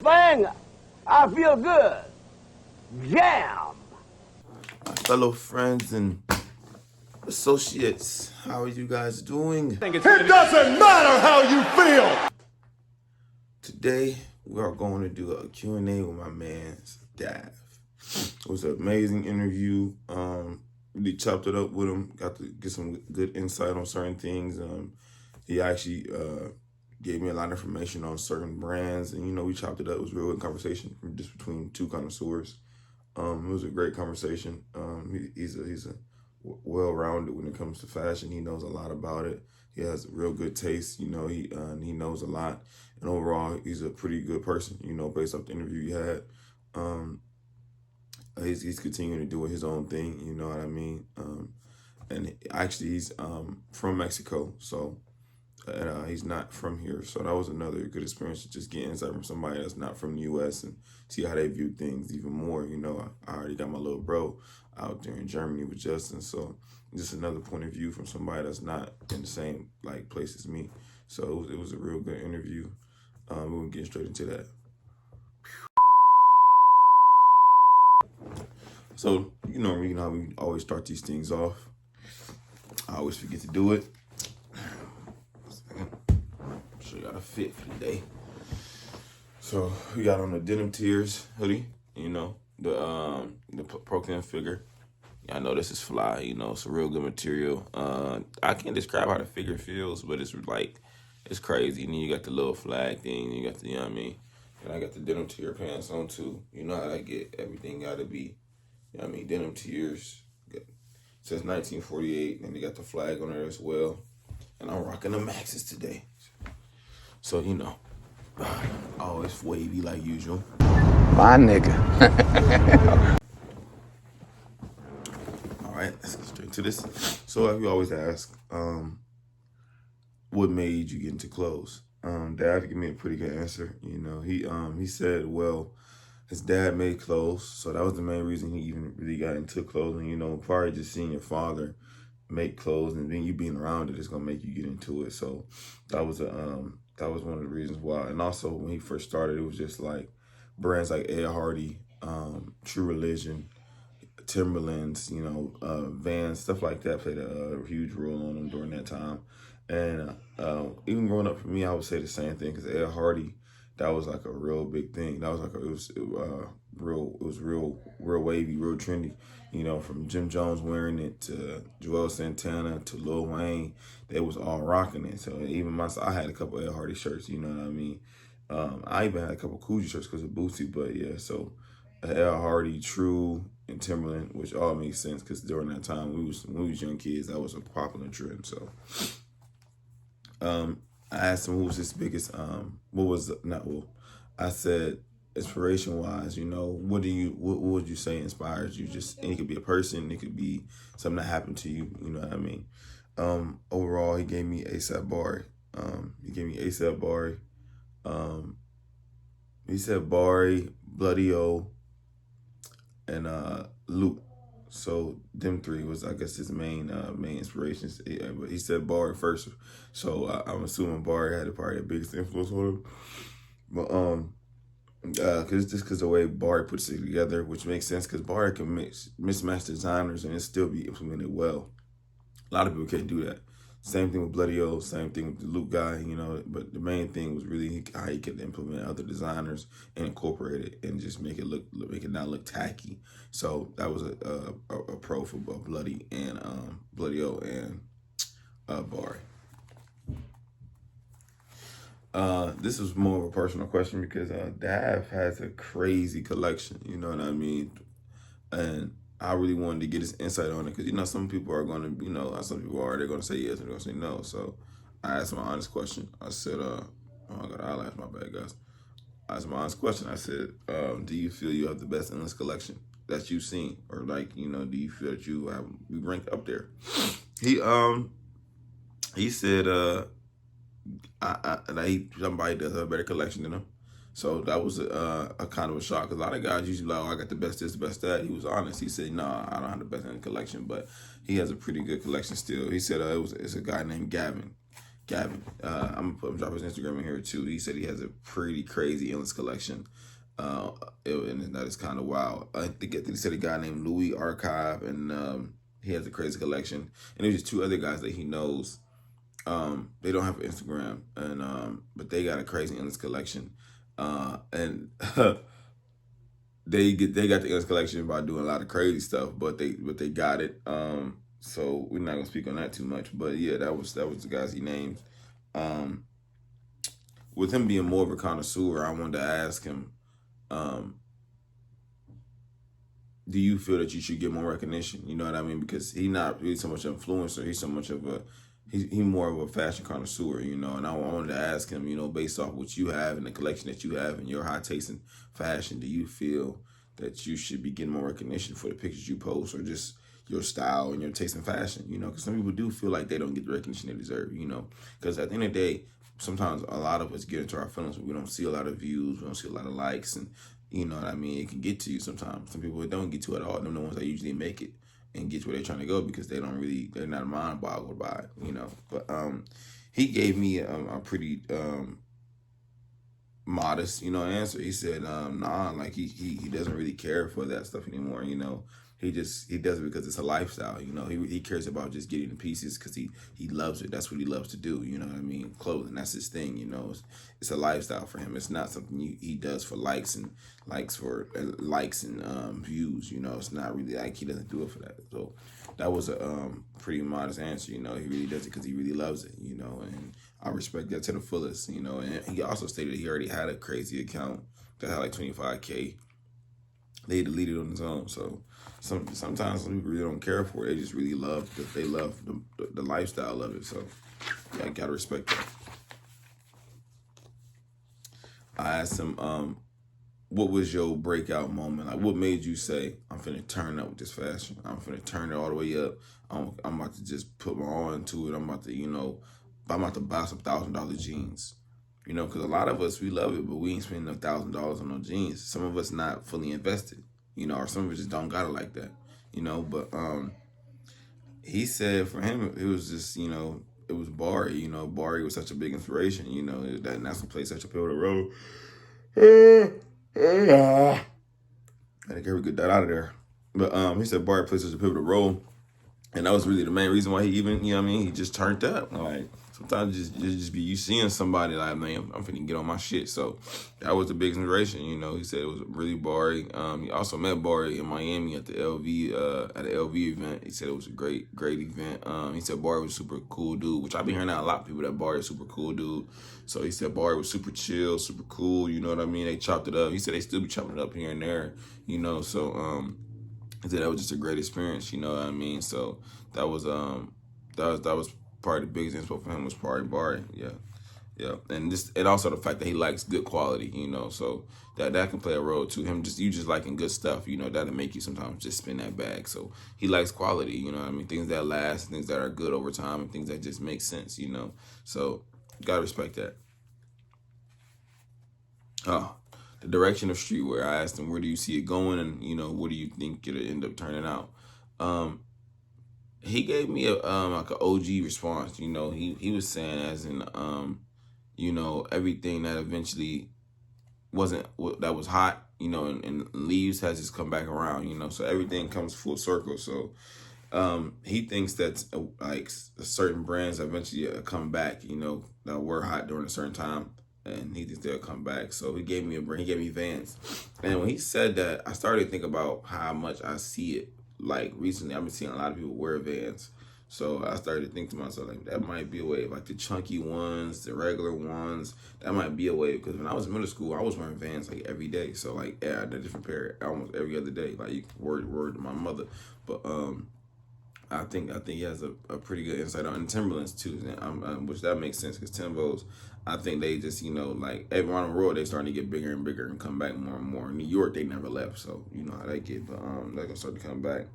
Bang! I feel good. Jam! My fellow friends and associates, how are you guys doing? It doesn't matter how you feel! Today, we are going to do a Q&A with my man, Davv. It was an amazing interview. Really chopped it up with him. Got to get some good insight on certain things. He actually gave me a lot of information on certain brands, and we chopped it up. It was a real good conversation just between two connoisseurs. It was a great conversation. He's a well-rounded when it comes to fashion. He knows a lot about it. He has real good taste. He knows a lot, and overall, he's a pretty good person. Based off the interview he had. He's continuing to do his own thing. You know what I mean? And actually, he's from Mexico, so. And he's not from here, so that was another good experience to just get insight from somebody that's not from the U.S. and see how they view things even more. I already got my little bro out there in Germany with Justin, so just another point of view from somebody that's not in the same place as me. So it was a real good interview. We're gonna get straight into that. So how we always start these things off. I always forget to do it. Show y'all the fit for the day. So we got on the Denim Tears hoodie, the Proclaim figure. I know this is fly, it's a real good material. I can't describe how the figure feels, but it's crazy. And then you got the little flag thing, you got the, and I got the Denim Tear pants on too. You know how I get everything gotta be, Denim Tears. Since 1948, and they got the flag on there as well. And I'm rocking the Maxes today. So, always wavy like usual. My nigga. All right, let's get straight to this. So, we always ask, what made you get into clothes? Dad gave me a pretty good answer. He said, well, his dad made clothes, so that was the main reason he even really got into clothing. Probably just seeing your father make clothes and then you being around it is gonna make you get into it. So that was one of the reasons why. And also when he first started, it was just like brands like Ed Hardy, True Religion, Timberlands, Vans, stuff like that played a huge role on him during that time. And even growing up for me, I would say the same thing because Ed Hardy, that was like a real big thing. That was real wavy, real trendy. From Jim Jones wearing it to Joel Santana to Lil Wayne, they was all rocking it. So even myself, I had a couple Ed Hardy shirts. You know what I mean? I even had a couple Coogee shirts because of Bootsy. But yeah, so Ed Hardy, True, and Timberland, which all makes sense because during that time when we was young kids, that was a popular trend. So I asked him what was his biggest I said inspiration wise, what would you say inspires you? And it could be a person, it could be something that happened to you, you know what I mean? Overall he gave me ASAP BARI. He said BARI, Bloody O, and Luke. So them three was, I guess, his main inspirations. But he said BARI first, so I'm assuming BARI had probably the biggest influence on him. But because the way BARI puts it together, which makes sense, because BARI can mismatch designers and it still be implemented well. A lot of people can't do that. Same thing with Bloody O, same thing with the Luke guy, but the main thing was really how he could implement other designers and incorporate it and just make it not look tacky. So that was a pro for both Bloody O and BARI. This was more of a personal question because Davv has a crazy collection, you know what I mean? And I really wanted to get his insight on it because, some people are going to, they're going to say yes and they're going to say no. So I asked my honest question. I said, oh my God, I laughed, my bad, guys. I asked my honest question. I said, do you feel you have the best endless collection that you've seen? Or do you feel that you rank up there? He said, somebody does have a better collection than him. So that was a kind of a shock because a lot of guys usually like, I got the best this, the best that. He was honest. He said, nah, I don't have the best in the collection, but he has a pretty good collection still. He said it's a guy named Gavin. Gavin. I'm gonna drop his Instagram in here too. He said he has a pretty crazy endless collection. And that is kind of wild. I think he said a guy named Louis Archive, and he has a crazy collection. And there's just two other guys that he knows. They don't have an Instagram, and but they got a crazy endless collection. And they got the endless collection by doing a lot of crazy stuff, but they got it. So we're not gonna speak on that too much. But yeah, that was the guys he named. With him being more of a connoisseur, I wanted to ask him, do you feel that you should get more recognition? You know what I mean? Because he's not really so much an influencer. He's so much of a, he's more of a fashion connoisseur, you know. And I wanted to ask him, you know, based off what you have and the collection that you have and your high taste in fashion, do you feel that you should be getting more recognition for the pictures you post or just your style and your taste in fashion? You know, because some people do feel like they don't get the recognition they deserve, you know. Because at the end of the day, sometimes a lot of us get into our feelings when we don't see a lot of views, we don't see a lot of likes, and you know what I mean? It can get to you sometimes. Some people don't get to it at all. Them the ones that usually make it and get to where they're trying to go because they're not mind boggled by it, you know. But he gave me a pretty modest, you know, answer. He said, nah, like he doesn't really care for that stuff anymore, you know. He does it because it's a lifestyle, you know. He cares about just getting the pieces because he loves it. That's what he loves to do, you know what I mean? Clothing, that's his thing, you know. It's a lifestyle for him. It's not something he does for likes and views, you know. It's not really like he doesn't do it for that. So that was a pretty modest answer, you know. He really does it because he really loves it, you know, and I respect that to the fullest, you know. And he also stated he already had a crazy account that had like 25K. They deleted on his own, so sometimes some people really don't care for it. They just really love the lifestyle of it. So yeah, I gotta respect that. I asked him, what was your breakout moment? Like, what made you say, I'm finna turn up with this fashion. I'm finna turn it all the way up. I'm about to just put my all into it. I'm about to buy some $1,000 jeans. You know, because a lot of us, we love it, but we ain't spending $1,000 on no jeans. Some of us not fully invested, you know, or some of us just don't got it like that, you know. But he said for him, it was just, you know, it was BARI. You know, BARI was such a big inspiration, you know, that's what played such a pivotal role. I think we get that out of there. But he said BARI plays such a pivotal role. And that was really the main reason why he even, you know what I mean, he just turned up. Like, sometimes just be you seeing somebody like, man, I'm finna get on my shit. So that was the big inspiration, you know. He said it was really BARI. He also met BARI in Miami at the LV event. He said it was a great event. He said BARI was a super cool dude, which I've been hearing now a lot of people that BARI is a super cool dude. So he said BARI was super chill, super cool, you know what I mean? They chopped it up. He said they still be chopping it up here and there, you know. So he said that was just a great experience, you know what I mean? So that was part of the biggest inspo for him was probably BARI, yeah. And also the fact that he likes good quality, you know, so that can play a role too. You just liking good stuff, you know, that'll make you sometimes just spin that bag. So he likes quality, you know what I mean? Things that last, things that are good over time, and things that just make sense, you know. So gotta respect that. The direction of streetwear. I asked him, where do you see it going, and you know, what do you think it'll end up turning out? He gave me like an OG response. You know, he was saying as in you know, everything that eventually that was hot, you know, and leaves has just come back around, you know, so everything comes full circle. So he thinks that like certain brands eventually come back, you know, that were hot during a certain time, and he thinks they'll come back. So he gave me a brand. He gave me Vans, and when he said that, I started to think about how much I see it. Like recently, I've been seeing a lot of people wear Vans. So I started to think to myself, like, that might be a wave. Like the chunky ones, the regular ones, that might be a wave. Because when I was in middle school, I was wearing Vans like every day. So like, yeah, I had a different pair almost every other day. Like, word to my mother. But I think he has a pretty good insight on Timberlands too, which that makes sense because Timbos, I think they just, you know, like around the world they starting to get bigger and bigger and come back more and more. In New York they never left, so you know how they get, but they're gonna start to come back.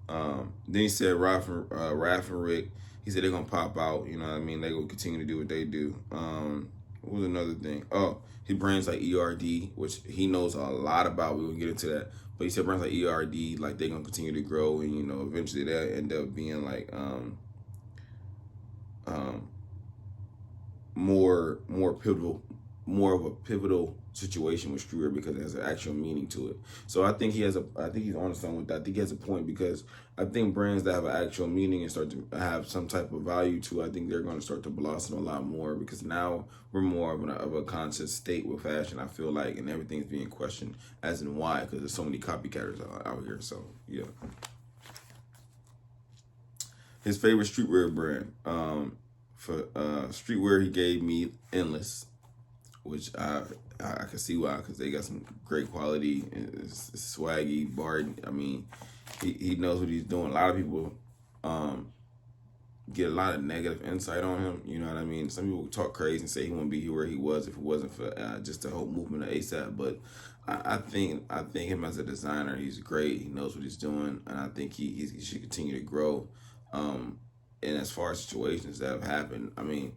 Then he said Raph and Rick, he said they're gonna pop out, you know what I mean? They gonna continue to do what they do. What was another thing? Oh, he brands like ERD, which he knows a lot about. We're gonna get into that. But he said brands like ERD, like they're gonna continue to grow, and you know, eventually they'll end up being like more of a pivotal situation with streetwear because it has an actual meaning to it. So I think he's on something with that. I think he has a point because I think brands that have an actual meaning and start to have some type of value to, I think they're going to start to blossom a lot more because now we're more of a conscious state with fashion, I feel like, and everything's being questioned as in why, because there's so many copycatters out here. So yeah. His favorite streetwear brand. For streetwear, he gave me Endless, which I can see why, because they got some great quality. It's swaggy. BARI, I mean, he knows what he's doing. A lot of people get a lot of negative insight on him. You know what I mean? Some people talk crazy and say he wouldn't be where he was if it wasn't for just the whole movement of ASAP. But I think him as a designer, he's great. He knows what he's doing, and I think he should continue to grow. And as far as situations that have happened, I mean,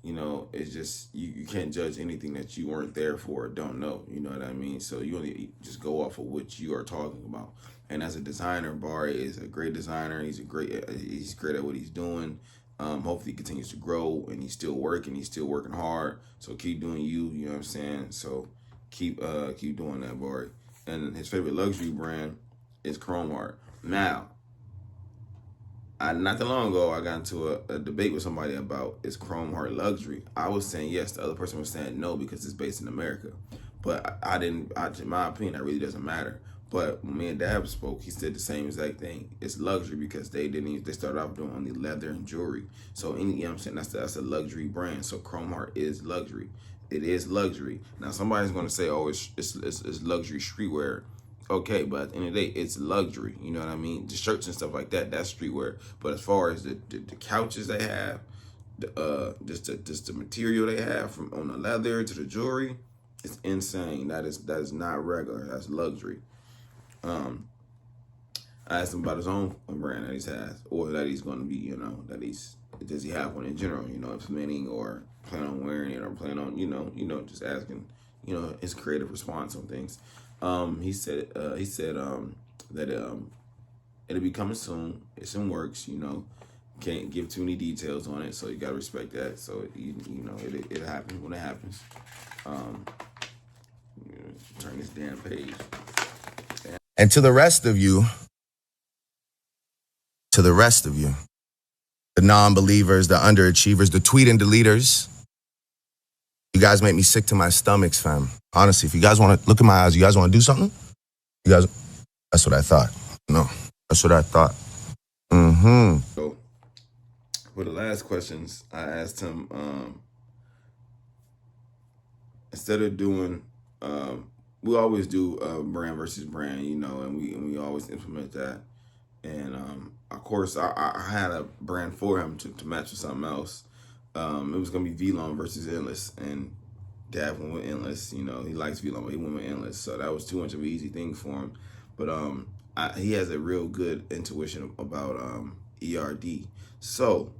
you know, it's just you can't judge anything that you weren't there for or don't know. You know what I mean? So you only just go off of what you are talking about. And as a designer, BARI is a great designer. He's great at what he's doing. Hopefully he continues to grow, and he's still working hard. So keep doing you. You know what I'm saying? So keep doing that, BARI. And his favorite luxury brand is Chrome Heart. Now, not that long ago, I got into a debate with somebody about is Chrome Heart luxury. I was saying yes. The other person was saying no because it's based in America. But in my opinion, that really doesn't matter. But when me and Davv spoke, he said the same exact thing. It's luxury because they started off doing only leather and jewelry. So you know what I'm saying, that's a luxury brand. So Chrome Heart is luxury. It is luxury. Now somebody's gonna say, oh, it's luxury streetwear. Okay, but at the end of the day, it's luxury. You know what I mean? The shirts and stuff like that, that's streetwear. But as far as the couches they have, just the material they have from on the leather to the jewelry, it's insane. That is not regular. That's luxury. I asked him about his own brand that he has, or that he's going to be, you know, does he have one in general, you know, implementing or plan on wearing it or plan on, you know, just asking, you know, his creative response on things. He said that it'll be coming soon. It's in works, you know. Can't give too many details on it, so you gotta respect that. So you know, it happens when it happens. Turn this damn page. And to the rest of you, the non-believers, the underachievers, the tweet and deleters, you guys make me sick to my stomachs, fam. Honestly, if you guys want to look in my eyes, you guys want to do something? That's what I thought. No, that's what I thought. So for the last questions, I asked him, instead of doing, we always do brand versus brand, you know, and we always implement that. And of course, I had a brand for him to match with something else. It was gonna be V-Long versus Endless, and Davv went with Endless. You know, he likes V-Long, but he went with Endless, so that was too much of an easy thing for him. But he has a real good intuition about ERD. So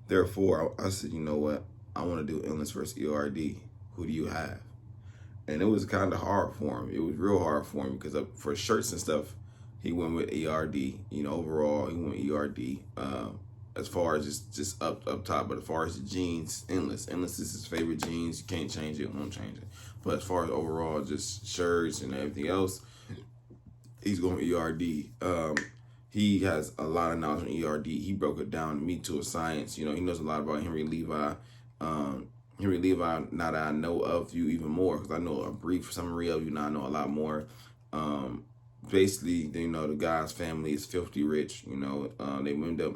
therefore, I said, you know what? I want to do Endless versus ERD. Who do you have? And it was kind of hard for him. It was real hard for him because for shirts and stuff, he went with ERD. You know, overall, he went ERD. As far as just up top, but as far as the jeans, Endless is his favorite jeans. You can't change it, won't change it. But as far as overall, just shirts and everything else, he's going ERD. He has a lot of knowledge on ERD. He broke it down to me to a science. You know, he knows a lot about Henry Levi. Henry Levi, now that I know of you even more, because I know a brief summary of you, now I know a lot more. Basically, you know, the guy's family is filthy rich. You know, they end up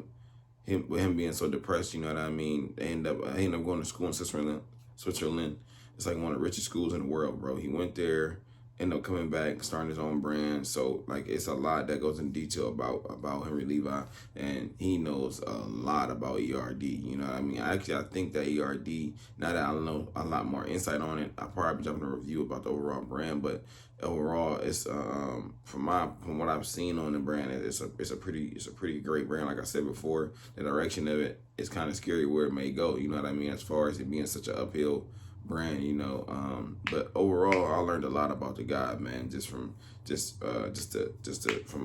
with him being so depressed. You know what I mean? They end up going to school in Switzerland. It's like one of the richest schools in the world, bro. He went there, ended up coming back, starting his own brand. So like, it's a lot that goes in detail about Henry Levi, and he knows a lot about ERD. You know what I mean? I think that ERD, now that I know a lot more insight on it, I'll probably jump in a review about the overall brand, but overall, it's from what I've seen on the brand, it's a pretty great brand. Like I said before, the direction of it is kind of scary where it may go. You know what I mean? As far as it being such an uphill brand, you know. But overall, I learned a lot about the guy, man. From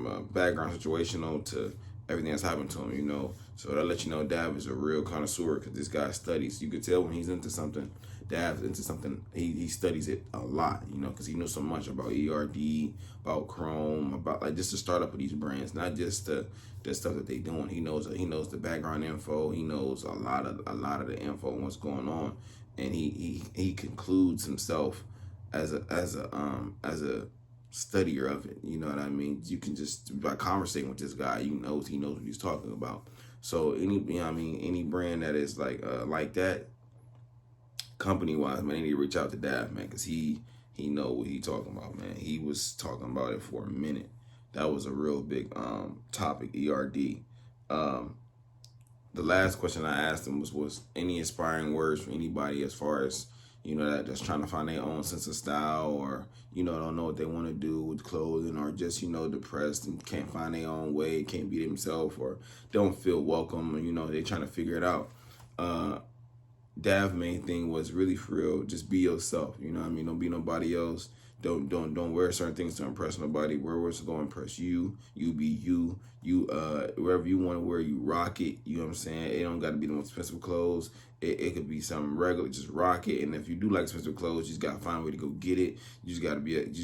a background situational to everything that's happened to him, you know. So that let you know Davv is a real connoisseur because this guy studies. You could tell when he's into something, Davv's into something, he studies it a lot, you know, because he knows so much about ERD, about Chrome, about like just the startup of these brands, not just the stuff that they doing. He knows the background info. He knows a lot of the info and what's going on, and he concludes himself as a studier of it. You know what I mean? You can just by conversating with this guy, he knows what he's talking about. So any brand that is like that, company wise, man, they need to reach out to Davv, man, because he know what he talking about, man. He was talking about it for a minute. That was a real big topic, ERD. The last question I asked him was any inspiring words for anybody as far as, you know, that's trying to find their own sense of style, or, you know, don't know what they want to do with clothing, or just, you know, depressed and can't find their own way, can't be themselves, or don't feel welcome, or, you know, they trying to figure it out. Davv main thing was really for real, just be yourself. You know what I mean? Don't be nobody else. Don't wear certain things to impress nobody. Wear what's going to impress you. You be you. You wherever you want to wear, you rock it. You know what I'm saying? It don't got to be the most expensive clothes. It could be something regular. Just rock it. And if you do like expensive clothes, you just gotta find a way to go get it. You just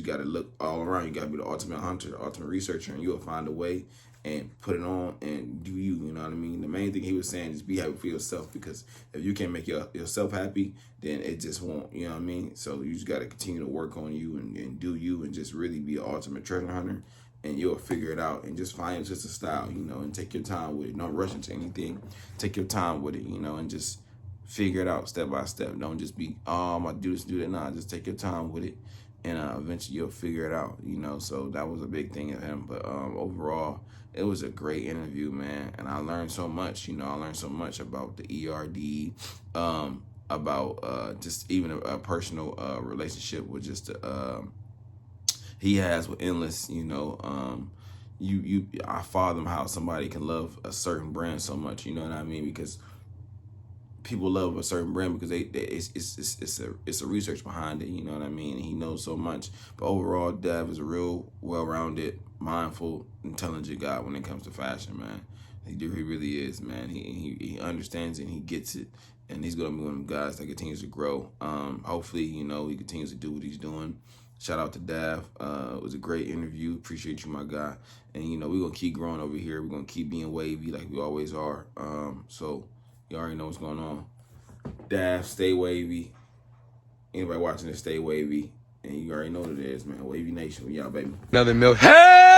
gotta look all around. You gotta be the ultimate hunter, the ultimate researcher, and you'll find a way and put it on and do you. You know what I mean? The main thing he was saying is be happy for yourself, because if you can't make yourself happy, then it just won't. You know what I mean? So you just gotta continue to work on you and do you, and just really be an ultimate treasure hunter. And you'll figure it out, and just find just a style, you know, and take your time with it. Don't rush into anything. Take your time with it, you know, and just figure it out step by step. Don't just be, oh, I'm gonna do this, do that. Nah, just take your time with it, and eventually you'll figure it out, you know. So that was a big thing of him. But overall, it was a great interview, man, and I learned so much. You know, I learned so much about the ERD, about just even a personal relationship with just he has with Endless. You know, I fathom how somebody can love a certain brand so much. You know what I mean? Because people love a certain brand because it's a research behind it. You know what I mean? And he knows so much. But overall, Davv is a real well-rounded, mindful, intelligent guy when it comes to fashion, man. He really is, man. He understands it and he gets it. And he's gonna be one of them guys that continues to grow. Hopefully, you know, he continues to do what he's doing. Shout out to Davv. It was a great interview. Appreciate you, my guy. And, you know, we're going to keep growing over here. We're going to keep being wavy like we always are. So you already know what's going on. Davv, stay wavy. Anybody watching this, stay wavy. And you already know what it is, man. Wavy Nation. We out, baby. Another milk. Hey!